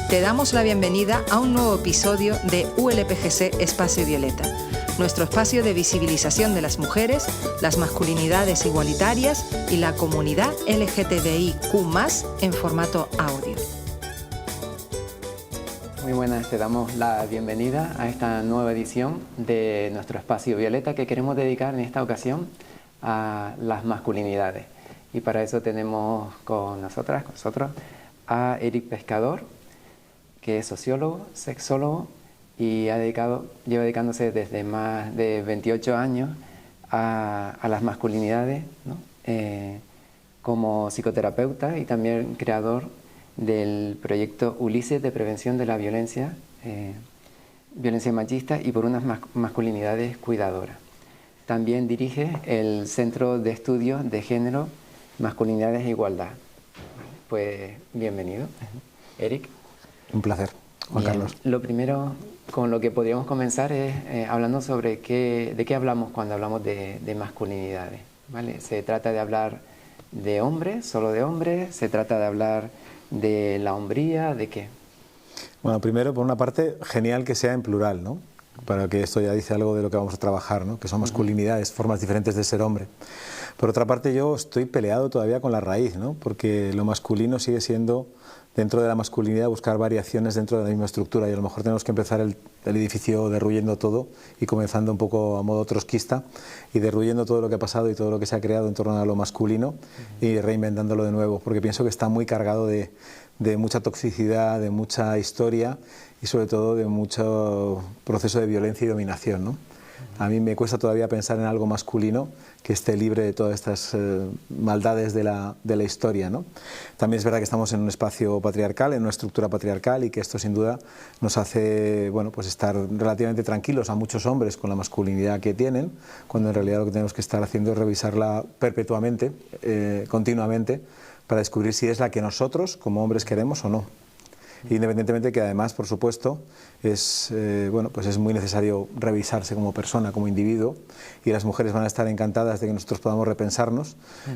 Te damos la bienvenida a un nuevo episodio de ULPGC Espacio Violeta, nuestro espacio de visibilización de las mujeres, las masculinidades igualitarias y la comunidad LGTBIQ+, en formato audio. Muy buenas, te damos la bienvenida a esta nueva edición de nuestro Espacio Violeta que queremos dedicar en esta ocasión a las masculinidades. Y para eso tenemos con nosotros a Eric Pescador, que es sociólogo, sexólogo y lleva dedicándose desde más de 28 años a las masculinidades, ¿no? Como psicoterapeuta y también creador del proyecto Ulises de prevención de la violencia machista y por unas masculinidades cuidadoras. También dirige el Centro de Estudios de Género, Masculinidades e Igualdad. Pues bienvenido, Eric. Un placer, Juan Carlos. Lo primero con lo que podríamos comenzar es hablando sobre de qué hablamos cuando hablamos de masculinidades, ¿vale? ¿Se trata de hablar de hombres, solo de hombres? ¿Se trata de hablar de la hombría? ¿De qué? Bueno, primero, por una parte, genial que sea en plural, ¿no? Para que esto ya dice algo de lo que vamos a trabajar, ¿no? Que son masculinidades, formas diferentes de ser hombre. Por otra parte, yo estoy peleado todavía con la raíz, ¿no? Porque lo masculino sigue siendo, dentro de la masculinidad, buscar variaciones dentro de la misma estructura, y a lo mejor tenemos que empezar el edificio derruyendo todo y comenzando un poco a modo trotskista y derruyendo todo lo que ha pasado y todo lo que se ha creado en torno a lo masculino y reinventándolo de nuevo, porque pienso que está muy cargado de mucha toxicidad, de mucha historia y sobre todo de mucho proceso de violencia y dominación, ¿no? A mí me cuesta todavía pensar en algo masculino que esté libre de todas estas maldades de la historia, ¿no? También es verdad que estamos en un espacio patriarcal, en una estructura patriarcal, y que esto sin duda nos hace, bueno, pues estar relativamente tranquilos a muchos hombres con la masculinidad que tienen, cuando en realidad lo que tenemos que estar haciendo es revisarla perpetuamente, continuamente, para descubrir si es la que nosotros como hombres queremos o no. Independientemente que además, por supuesto, es muy necesario revisarse como persona, como individuo, y las mujeres van a estar encantadas de que nosotros podamos repensarnos,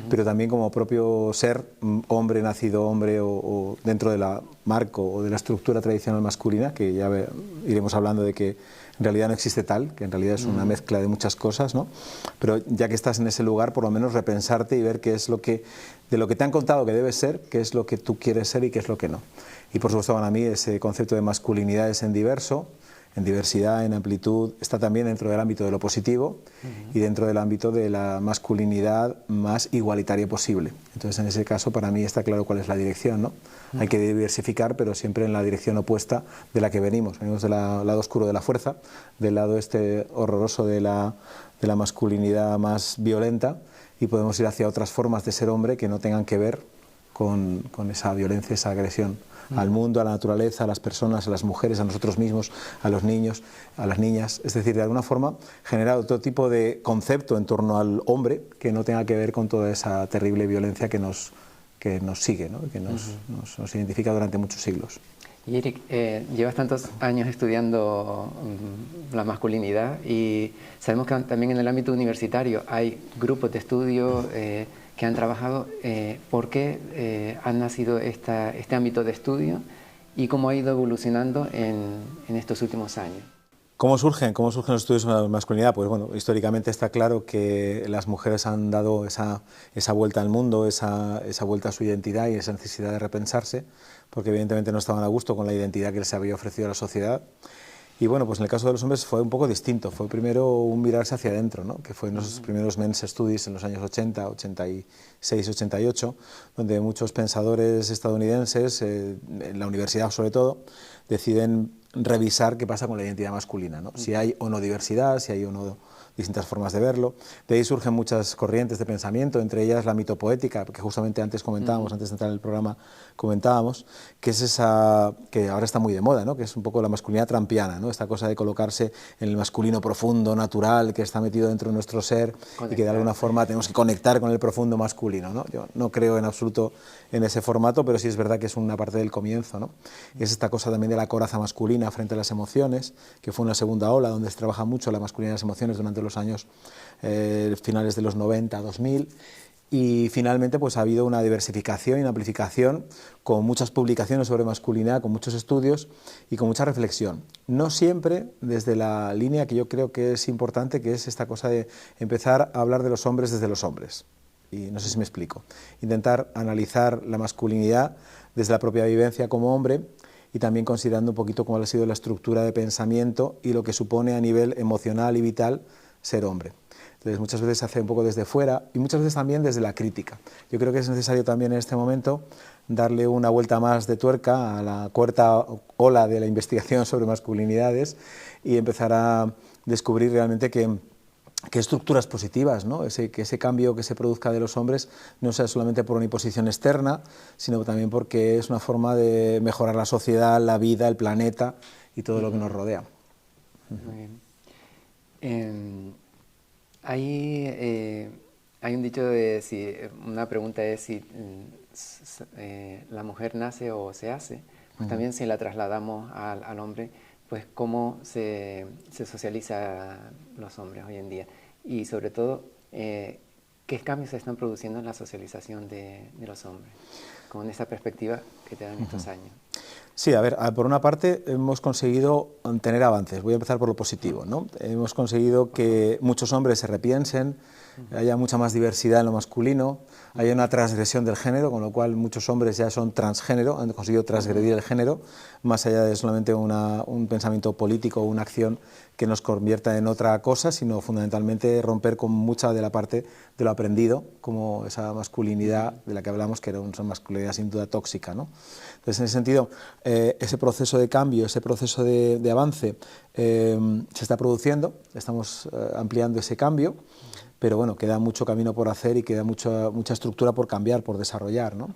pero también como propio ser, hombre, nacido hombre o dentro de la marco o de la estructura tradicional masculina, que ya iremos hablando de que en realidad no existe tal, que en realidad es una mezcla de muchas cosas, ¿no? Pero ya que estás en ese lugar, por lo menos repensarte y ver qué es de lo que te han contado que debes ser, qué es lo que tú quieres ser y qué es lo que no. Y por supuesto para mí ese concepto de masculinidades en diverso, en diversidad, en amplitud, está también dentro del ámbito de lo positivo y dentro del ámbito de la masculinidad más igualitaria posible. Entonces en ese caso para mí está claro cuál es la dirección, ¿no? Hay que diversificar, pero siempre en la dirección opuesta de la que venimos. Venimos del lado oscuro de la fuerza, del lado este horroroso de la masculinidad más violenta, y podemos ir hacia otras formas de ser hombre que no tengan que ver con esa violencia, esa agresión al mundo, a la naturaleza, a las personas, a las mujeres, a nosotros mismos, a los niños, a las niñas. Es decir, de alguna forma generar otro tipo de concepto en torno al hombre que no tenga que ver con toda esa terrible violencia que nos sigue, ¿no? Que nos identifica durante muchos siglos. Y Eric, llevas tantos años estudiando la masculinidad y sabemos que también en el ámbito universitario hay grupos de estudio que han trabajado. ¿Por qué ha nacido este ámbito de estudio y cómo ha ido evolucionando en estos últimos años? ¿Cómo surgen los estudios sobre la masculinidad? Pues bueno, históricamente está claro que las mujeres han dado esa vuelta al mundo, esa vuelta a su identidad y esa necesidad de repensarse, porque evidentemente no estaban a gusto con la identidad que les había ofrecido la sociedad. Y bueno, pues en el caso de los hombres fue un poco distinto, fue primero un mirarse hacia adentro, ¿no? Que fue en los primeros men's studies en los años 80, 86, 88, donde muchos pensadores estadounidenses, en la universidad sobre todo, deciden revisar qué pasa con la identidad masculina, ¿no? Si hay o no diversidad, si hay o no distintas formas de verlo. De ahí surgen muchas corrientes de pensamiento, entre ellas la mitopoética, que justamente antes comentábamos, antes de entrar en el programa comentábamos, que es esa que ahora está muy de moda, ¿no? Que es un poco la masculinidad trampiana, ¿no? Esta cosa de colocarse en el masculino profundo, natural, que está metido dentro de nuestro ser y que de alguna forma tenemos que conectar con el profundo masculino, ¿no? Yo no creo en absoluto en ese formato, pero sí es verdad que es una parte del comienzo, ¿no? Y es esta cosa también de la coraza masculina frente a las emociones, que fue una segunda ola donde se trabaja mucho la masculinidad y las emociones durante los años finales de los 90, 2000, Y finalmente pues ha habido una diversificación y una amplificación con muchas publicaciones sobre masculinidad, con muchos estudios y con mucha reflexión. No siempre desde la línea que yo creo que es importante, que es esta cosa de empezar a hablar de los hombres desde los hombres. Y no sé si me explico. Intentar analizar la masculinidad desde la propia vivencia como hombre y también considerando un poquito cómo ha sido la estructura de pensamiento y lo que supone a nivel emocional y vital ser hombre. Entonces muchas veces se hace un poco desde fuera y muchas veces también desde la crítica. Yo creo que es necesario también en este momento darle una vuelta más de tuerca a la cuarta ola de la investigación sobre masculinidades y empezar a descubrir realmente qué estructuras positivas, ¿no? Que ese cambio que se produzca de los hombres no sea solamente por una imposición externa, sino también porque es una forma de mejorar la sociedad, la vida, el planeta y todo lo que nos rodea. Muy bien. Hay un dicho de una pregunta es si la mujer nace o se hace, pues también si la trasladamos al hombre, pues cómo se socializa los hombres hoy en día y sobre todo qué cambios se están produciendo en la socialización de los hombres, con esa perspectiva que te dan estos años. Sí, a ver, por una parte hemos conseguido tener avances. Voy a empezar por lo positivo, ¿no? Hemos conseguido que muchos hombres se repiensen, haya mucha más diversidad en lo masculino, haya una transgresión del género, con lo cual muchos hombres ya son transgénero, han conseguido transgredir el género, más allá de solamente un pensamiento político o una acción que nos convierta en otra cosa, sino fundamentalmente romper con mucha de la parte de lo aprendido, como esa masculinidad de la que hablamos, que era una masculinidad sin duda tóxica, ¿no? Entonces, en ese sentido, ese proceso de cambio, ese proceso de avance se está produciendo, estamos ampliando ese cambio, pero bueno, queda mucho camino por hacer y queda mucha estructura por cambiar, por desarrollar, ¿no?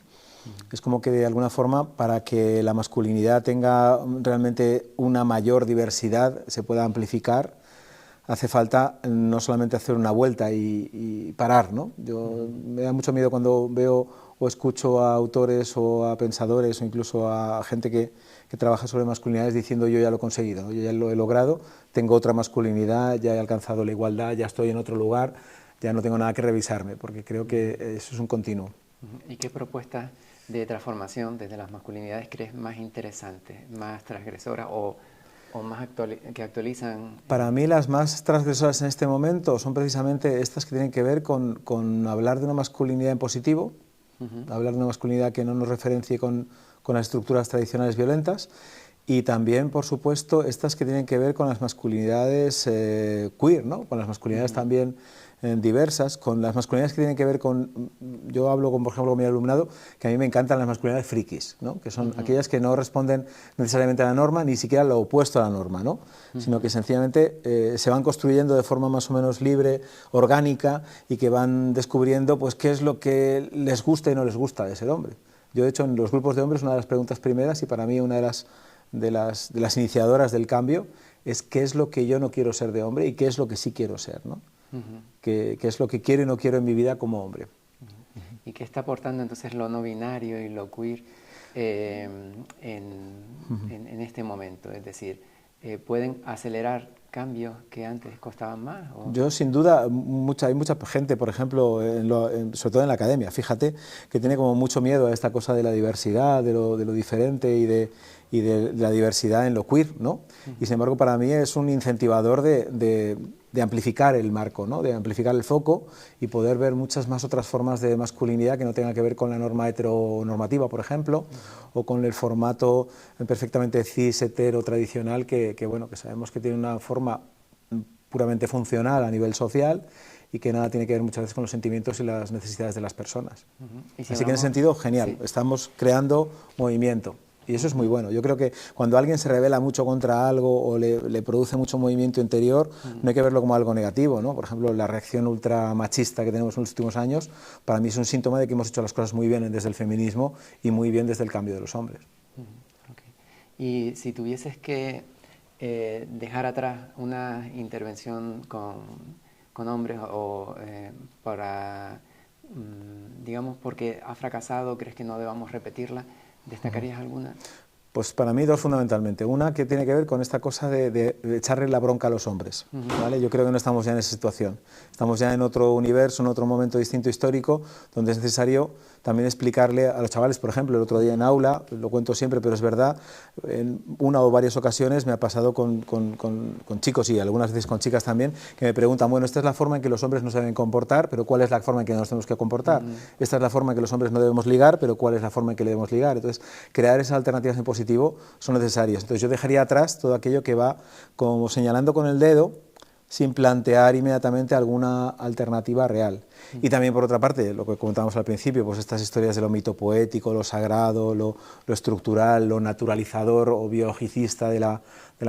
Es como que de alguna forma, para que la masculinidad tenga realmente una mayor diversidad, se pueda amplificar, hace falta no solamente hacer una vuelta y parar, ¿no? Me da mucho miedo cuando veo o escucho a autores o a pensadores o incluso a gente que trabaja sobre masculinidades diciendo yo ya lo he conseguido, ¿no? Yo ya lo he logrado, tengo otra masculinidad, ya he alcanzado la igualdad, ya estoy en otro lugar, ya no tengo nada que revisarme, porque creo que eso es un continuo. ¿Y qué propuestas de transformación desde las masculinidades crees más interesantes, más transgresoras o más que actualizan? Para mí las más transgresoras en este momento son precisamente estas que tienen que ver con hablar de una masculinidad en positivo, hablar de una masculinidad que no nos referencie con las estructuras tradicionales violentas, y también, por supuesto, estas que tienen que ver con las masculinidades queer, ¿no? Con las masculinidades también diversas, con las masculinidades que tienen que ver con, yo hablo por ejemplo con mi alumnado, que a mí me encantan las masculinidades frikis, ¿no? Que son aquellas que no responden necesariamente a la norma, ni siquiera lo opuesto a la norma, ¿no? Sino que sencillamente se van construyendo de forma más o menos libre, orgánica, y que van descubriendo pues qué es lo que les gusta y no les gusta de ser hombre. Yo, de hecho, en los grupos de hombres, una de las preguntas primeras, y para mí una de las iniciadoras del cambio, es qué es lo que yo no quiero ser de hombre y qué es lo que sí quiero ser, ¿no? ¿Qué es lo que quiero y no quiero en mi vida como hombre? ¿Y qué está aportando entonces lo no binario y lo queer en este momento? Es decir, ¿pueden acelerar cambios que antes costaban más? ¿O? Yo, sin duda, hay mucha gente, por ejemplo, sobre todo en la academia, fíjate, que tiene como mucho miedo a esta cosa de la diversidad, de lo diferente y de la diversidad en lo queer, ¿no? Y sin embargo, para mí es un incentivador de amplificar el marco, ¿no? De amplificar el foco y poder ver muchas más otras formas de masculinidad que no tengan que ver con la norma heteronormativa, por ejemplo, o con el formato perfectamente cis, hetero, tradicional, que sabemos que tiene una forma puramente funcional a nivel social y que nada tiene que ver muchas veces con los sentimientos y las necesidades de las personas. Así que en ese sentido, genial, sí. Estamos creando movimiento. Y eso es muy bueno. Yo creo que cuando alguien se rebela mucho contra algo o le produce mucho movimiento interior, no hay que verlo como algo negativo, ¿no? Por ejemplo, la reacción ultra machista que tenemos en los últimos años, para mí es un síntoma de que hemos hecho las cosas muy bien desde el feminismo y muy bien desde el cambio de los hombres. Okay. Y si tuvieses que dejar atrás una intervención con hombres o para, digamos, porque ha fracasado, crees que no debamos repetirla, ¿destacarías alguna? Pues para mí dos fundamentalmente. Una que tiene que ver con esta cosa de echarle la bronca a los hombres, ¿vale? Yo creo que no estamos ya en esa situación. Estamos ya en otro universo, en otro momento distinto histórico, donde es necesario también explicarle a los chavales, por ejemplo, el otro día en aula, lo cuento siempre, pero es verdad, en una o varias ocasiones me ha pasado con chicos y algunas veces con chicas también, que me preguntan, bueno, esta es la forma en que los hombres no se deben comportar, pero ¿cuál es la forma en que nos tenemos que comportar? Esta es la forma en que los hombres no debemos ligar, pero ¿cuál es la forma en que le debemos ligar? Entonces, crear esas alternativas en positivo son necesarias. Entonces, yo dejaría atrás todo aquello que va como señalando con el dedo, sin plantear inmediatamente alguna alternativa real. Y también, por otra parte, lo que comentábamos al principio, pues estas historias de lo mitopoético, lo sagrado, lo estructural, lo naturalizador o biologicista de la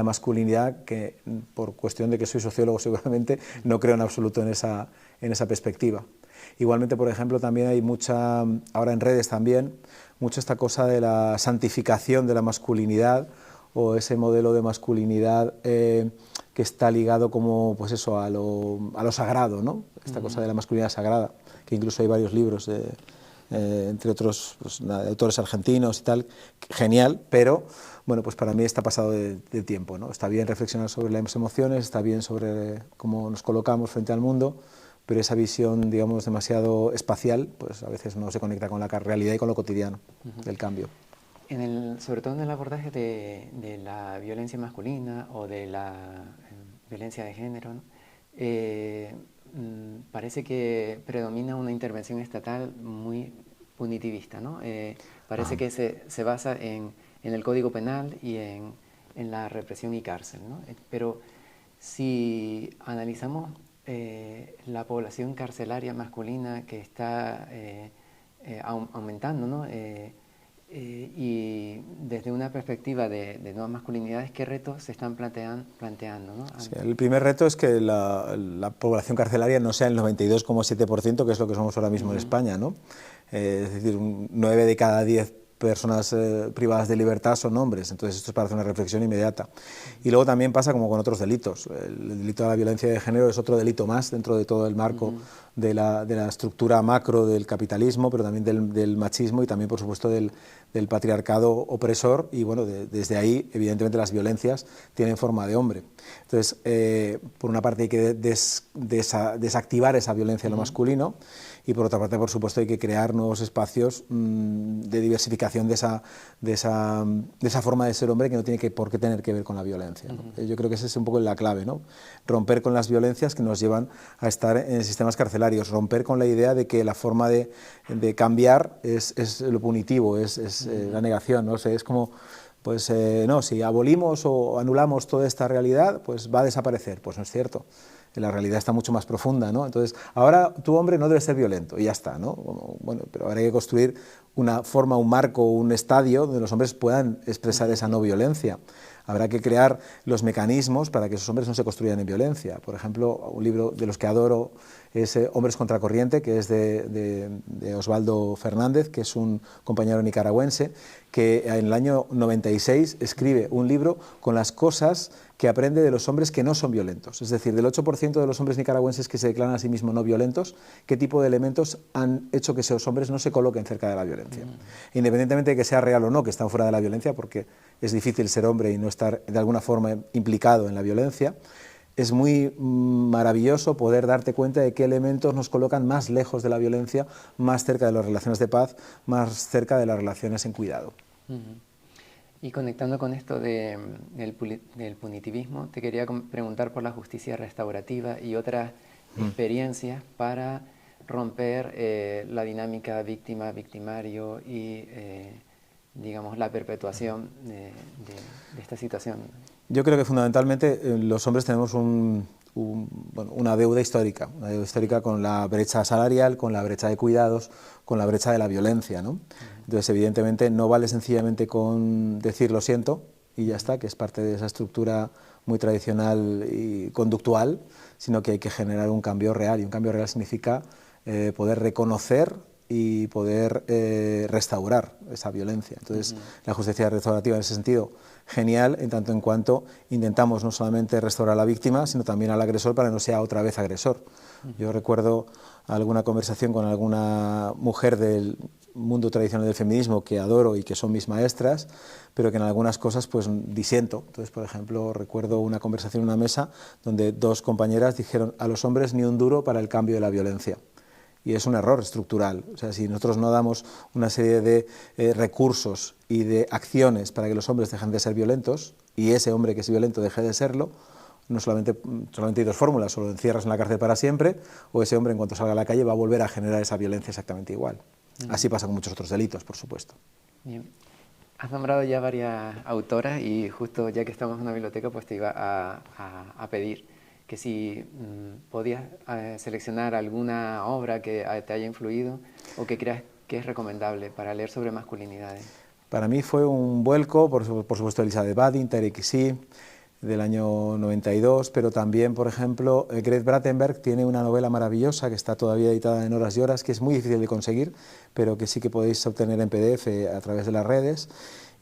masculinidad, que por cuestión de que soy sociólogo seguramente no creo en absoluto en esa perspectiva. Igualmente, por ejemplo, también hay mucha, ahora en redes también, mucho esta cosa de la santificación de la masculinidad, o ese modelo de masculinidad que está ligado como, pues eso, a lo sagrado, ¿no? Esta cosa de la masculinidad sagrada, que incluso hay varios libros, entre otros pues, de autores argentinos y tal, genial, pero bueno, pues para mí está pasado de tiempo, ¿no? Está bien reflexionar sobre las emociones, está bien sobre cómo nos colocamos frente al mundo, pero esa visión, digamos, demasiado espacial, pues a veces no se conecta con la realidad y con lo cotidiano del cambio. Sobre todo en el abordaje de la violencia masculina o de la violencia de género, ¿no? Parece que predomina una intervención estatal muy punitivista, ¿no? Parece que se basa en el Código Penal y en la represión y cárcel, ¿no? Pero si analizamos la población carcelaria masculina que está aumentando, ¿no? Y desde una perspectiva de nuevas masculinidades, ¿qué retos se están planteando, ¿no? Sí, el primer reto es que la población carcelaria no sea el 92,7%, que es lo que somos ahora mismo en España, ¿no? Es decir, 9 de cada 10 personas privadas de libertad son hombres, entonces esto es para hacer una reflexión inmediata. Y luego también pasa como con otros delitos, el delito de la violencia de género es otro delito más dentro de todo el marco de la estructura macro del capitalismo, pero también del machismo y también por supuesto del patriarcado opresor, y bueno, desde ahí evidentemente las violencias tienen forma de hombre. Entonces, por una parte hay que desactivar esa violencia en lo masculino, y por otra parte, por supuesto, hay que crear nuevos espacios de diversificación de esa forma de ser hombre que no tiene por qué tener que ver con la violencia, ¿no? Yo creo que esa es un poco la clave, ¿no? Romper con las violencias que nos llevan a estar en sistemas carcelarios, romper con la idea de que la forma de cambiar es lo punitivo, es la negación, ¿no? O sea, es como, pues no, si abolimos o anulamos toda esta realidad, pues va a desaparecer. Pues no es cierto. La realidad está mucho más profunda, ¿no? Entonces, ahora tu hombre no debe ser violento, y ya está, ¿no? Bueno, pero ahora hay que construir una forma, un marco, un estadio donde los hombres puedan expresar esa no violencia. Habrá que crear los mecanismos para que esos hombres no se construyan en violencia. Por ejemplo, un libro de los que adoro es Hombres contra corriente, que es de Osvaldo Fernández, que es un compañero nicaragüense, que en el año 96 escribe un libro con las cosas que aprende de los hombres que no son violentos. Es decir, del 8% de los hombres nicaragüenses que se declaran a sí mismos no violentos, qué tipo de elementos han hecho que esos hombres no se coloquen cerca de la violencia. Independientemente de que sea real o no, que están fuera de la violencia, porque es difícil ser hombre y no estar de alguna forma implicado en la violencia, es muy maravilloso poder darte cuenta de qué elementos nos colocan más lejos de la violencia, más cerca de las relaciones de paz, más cerca de las relaciones en cuidado. Y conectando con esto del punitivismo, te quería preguntar por la justicia restaurativa y otras experiencias para romper la dinámica víctima-victimario y, digamos, la perpetuación de esta situación. Yo creo que fundamentalmente los hombres tenemos una deuda histórica con la brecha salarial, con la brecha de cuidados, con la brecha de la violencia, ¿no? Entonces, evidentemente, no vale sencillamente con decir lo siento y ya está, que es parte de esa estructura muy tradicional y conductual, sino que hay que generar un cambio real, y un cambio real significa poder reconocer y poder restaurar esa violencia. Entonces, la justicia restaurativa en ese sentido, genial, en tanto en cuanto intentamos no solamente restaurar a la víctima, sino también al agresor para que no sea otra vez agresor. Yo recuerdo alguna conversación con alguna mujer mundo tradicional del feminismo que adoro y que son mis maestras, pero que en algunas cosas pues disiento. Entonces, por ejemplo, recuerdo una conversación en una mesa donde dos compañeras dijeron: a los hombres ni un duro para el cambio de la violencia. Y es un error estructural. O sea, si nosotros no damos una serie de recursos y de acciones para que los hombres dejen de ser violentos, y ese hombre que es violento deje de serlo, no solamente hay dos fórmulas: o lo encierras en la cárcel para siempre, o ese hombre en cuanto salga a la calle va a volver a generar esa violencia exactamente igual. Así pasa con muchos otros delitos, por supuesto. Bien. Has nombrado ya varias autoras y justo ya que estamos en una biblioteca pues te iba a pedir que si podías seleccionar alguna obra que te haya influido o que creas que es recomendable para leer sobre masculinidades. Para mí fue un vuelco, por supuesto, Elizabeth Badin, Tarek Issi, del año 92, pero también, por ejemplo, Gret Brattenberg tiene una novela maravillosa que está todavía editada en Horas y Horas, que es muy difícil de conseguir, pero que sí que podéis obtener en PDF a través de las redes,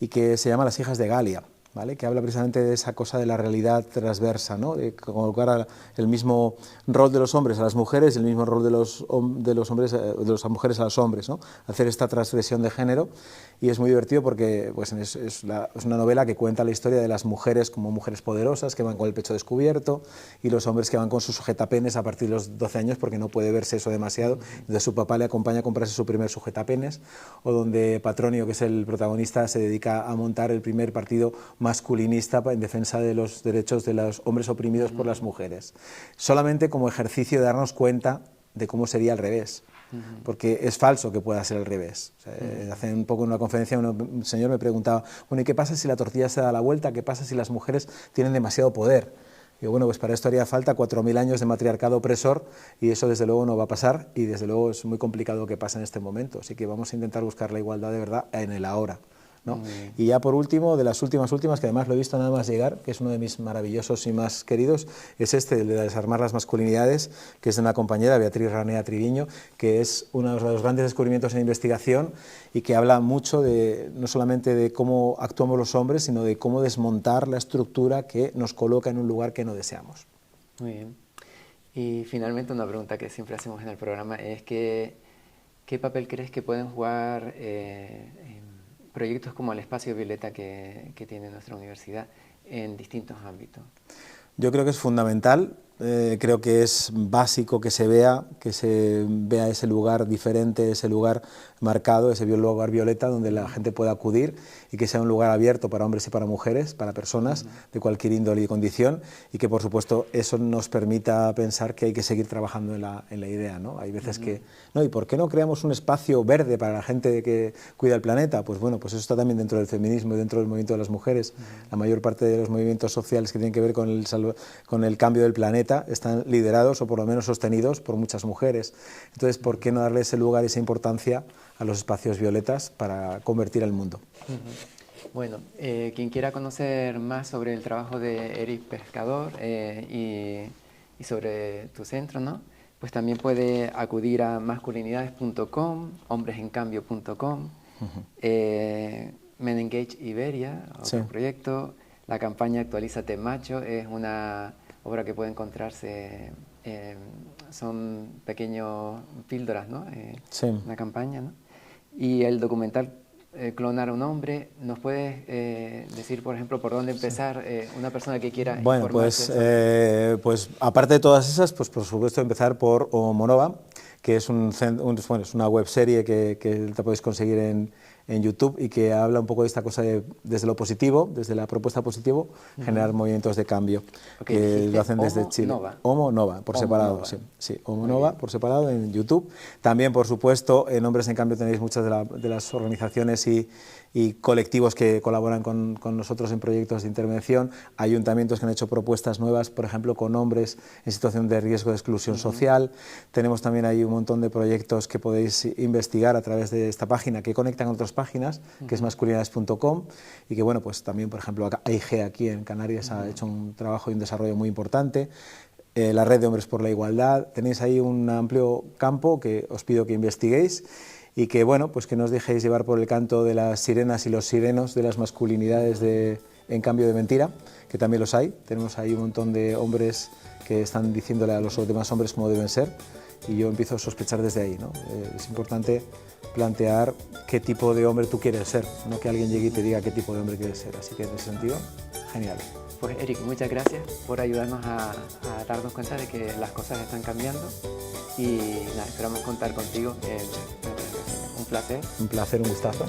y que se llama Las hijas de Galia, ¿vale? Que habla precisamente de esa cosa de la realidad transversa, ¿no? De colocar el mismo rol de los hombres a las mujeres y el mismo rol de los hombres, de las mujeres a los hombres, ¿no? Hacer esta transgresión de género, y es muy divertido porque pues, es una novela que cuenta la historia de las mujeres como mujeres poderosas que van con el pecho descubierto, y los hombres que van con sus sujetapenes a partir de los 12 años porque no puede verse eso demasiado, entonces su papá le acompaña a comprarse su primer sujetapenes, o donde Patronio, que es el protagonista, se dedica a montar el primer partido masculinista en defensa de los derechos de los hombres oprimidos por las mujeres, solamente como ejercicio de darnos cuenta de cómo sería al revés, porque es falso que pueda ser al revés. O sea, hace un poco en una conferencia un señor me preguntaba: bueno, ¿y qué pasa si la tortilla se da la vuelta? ¿Qué pasa si las mujeres tienen demasiado poder? Digo, bueno, pues para esto haría falta 4000 años de matriarcado opresor, y eso desde luego no va a pasar, y desde luego es muy complicado que pase en este momento, así que vamos a intentar buscar la igualdad de verdad en el ahora, ¿no? Y ya por último, de las últimas, que además lo he visto nada más llegar, que es uno de mis maravillosos y más queridos, es este, el de Desarmar las masculinidades, que es de una compañera, Beatriz Ranea Triviño, que es uno de los grandes descubrimientos en investigación y que habla mucho de, no solamente de cómo actuamos los hombres, sino de cómo desmontar la estructura que nos coloca en un lugar que no deseamos. Muy bien. Y finalmente una pregunta que siempre hacemos en el programa es que, ¿qué papel crees que pueden jugar proyectos como el Espacio Violeta que tiene nuestra universidad en distintos ámbitos? Yo creo que es fundamental, creo que es básico que se vea ese lugar diferente, ese lugar marcado, ese lugar violeta donde la gente pueda acudir, y que sea un lugar abierto para hombres y para mujeres, para personas de cualquier índole y condición, y que por supuesto eso nos permita pensar que hay que seguir trabajando en la idea, ¿no? Hay veces que, no, ¿y por qué no creamos un espacio verde para la gente que cuida el planeta? Pues bueno, pues eso está también dentro del feminismo y dentro del movimiento de las mujeres. La mayor parte de los movimientos sociales que tienen que ver con el cambio del planeta están liderados o por lo menos sostenidos por muchas mujeres. Entonces, ¿por qué no darle ese lugar y esa importancia a los espacios violetas para convertir el mundo? Bueno, quien quiera conocer más sobre el trabajo de Eric Pescador y sobre tu centro, ¿no? Pues también puede acudir a masculinidades.com, hombresencambio.com, Men Engage Iberia, otro proyecto. La campaña Actualízate Macho es una obra que puede encontrarse, son pequeños píldoras, ¿no? Una campaña, ¿no? Y el documental Clonar a un hombre. ¿Nos puedes decir, por ejemplo, por dónde empezar una persona que quiera informarse? Pues aparte de todas esas, pues por supuesto empezar por Homonova, que es es una webserie que te podéis conseguir en YouTube, y que habla un poco de esta cosa de, desde lo positivo, desde la propuesta positivo, generar movimientos de cambio, que lo hacen desde Chile. Homonova, por separado, sí, Homonova por separado en YouTube. También, por supuesto, en Hombres en Cambio tenéis muchas de las organizaciones y colectivos que colaboran con nosotros en proyectos de intervención, ayuntamientos que han hecho propuestas nuevas, por ejemplo, con hombres en situación de riesgo de exclusión social. Tenemos también ahí un montón de proyectos que podéis investigar a través de esta página, que conectan con otras páginas, que es masculinidades.com, y que, bueno, pues también, por ejemplo, AIG aquí en Canarias ha hecho un trabajo y un desarrollo muy importante. La Red de Hombres por la Igualdad. Tenéis ahí un amplio campo que os pido que investiguéis, y que, bueno, pues que no os dejéis llevar por el canto de las sirenas y los sirenos de las masculinidades en cambio de mentira, que también los hay. Tenemos ahí un montón de hombres que están diciéndole a los demás hombres cómo deben ser, y yo empiezo a sospechar desde ahí, ¿no? Es importante plantear qué tipo de hombre tú quieres ser, no que alguien llegue y te diga qué tipo de hombre quieres ser. Así que en ese sentido, genial. Pues Eric, muchas gracias por ayudarnos a darnos cuenta de que las cosas están cambiando y nada, esperamos contar contigo en otra ocasión. Un placer. Un placer, un gustazo.